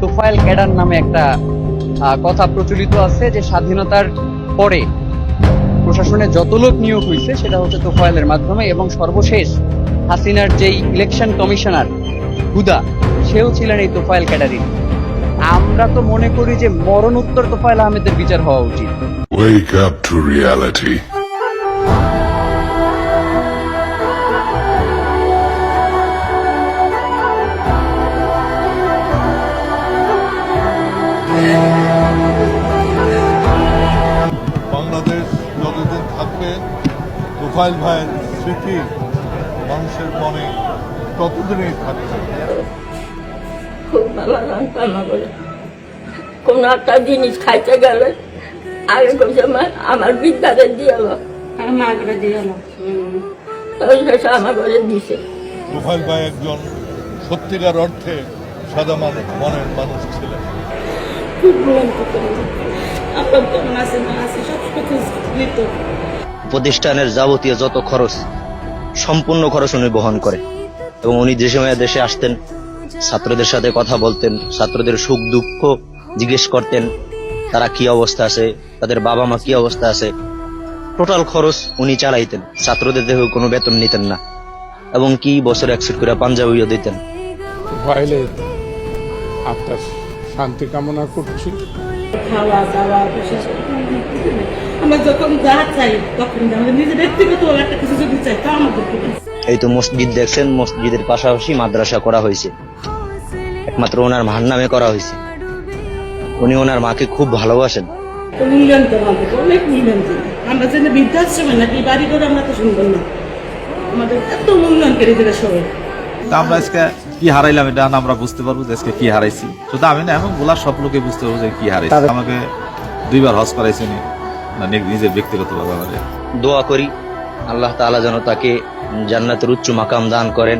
Tofail cadre নামে একটা কথা প্রচলিত আছে যে স্বাধীনতার পরে প্রশাসনে যত লোক নিয়োগ হয়েছে সেটা হচ্ছে তোফায়েলের মাধ্যমে, এবং সর্বশেষ হাসিনার যেই ইলেকশন কমিশনার হুদা, সেও ছিলেন এই তোফায়েল ক্যাডারই। আমরা তো মনে করি যে মরণোত্তর তোফায়েল আহমেদের বিচার হওয়া উচিত। Wake up to reality. Bangladesh যতদিন থাকবে তোফায়েল ভাইয়ের স্মৃতি মানুষের মনে ততদিনই থাকবে। খুব ভালো লাগতো আমার। কোনো একটা জিনিস খাইতে গেলে আগে কইছে আমার বিদ্যারে দিয়ে এলো, আমার করে দিয়ে এলো, ওই শেষে আমার করে দিছে। তোফায়েল ভাই একজন সত্যিকার অর্থে সাদা মনের মানুষ ছিলেন। প্রতিষ্ঠানের যাবতীয় যত খরচ, সম্পূর্ণ খরচ উনি বহন করে, এবং উনি যে সময় দেশে আসতেন ছাত্রদের সাথে কথা বলতেন, ছাত্রদের সুখ দুঃখ জিজ্ঞেস করতেন, তারা কি অবস্থা আছে, তাদের বাবা মা কি অবস্থা আছে, টোটাল খরচ উনি চালাইতেন। ছাত্রদের দেখে কোনো বেতন নিতেন না, এবং কি বছরে 1 সেট করে পাঞ্জাবিও দিতেন। তোফায়েলের আত্মার শান্তি কামনা করছি। খাওয়া দাওয়া আমরা যখন যা চাই তখন আমরা নিজে ব্যক্তিগত একটা কিছু যদি চাই তা আমাদের। এই তো মসজিদ দেখছেন, মসজিদের পাশাপাশি মাদ্রাসা করা হয়েছে, একমাত্র ওনার মার নামে করা হয়েছে। উনি ওনার মাকে খুব ভালোবাসেন। মূল্যায়ন তো আমাদের অনেক মূল্যায়ন দিই আমরা, যেন বৃদ্ধাশ্রমে নাকি বাড়ি করে আমরা তো সুন্দর না, আমাদের এত মূল্যায়ন করে দিলে সবাই। আমরা আজকে কি হারাইলাম এটা আমরা বুঝতে পারবো যে আজকে কি হারাইছি। শুধু আমি না, এবং বলার সব লোকে বুঝতে পারবো যে কি হারাইছি। আমাকে 2 বার হজ করাইছেন নিজের ব্যক্তিগত ভাবে। দোয়া করি আল্লাহ তাআলা যেন তাকে জান্নাতের উচ্চ মাকাম দান করেন।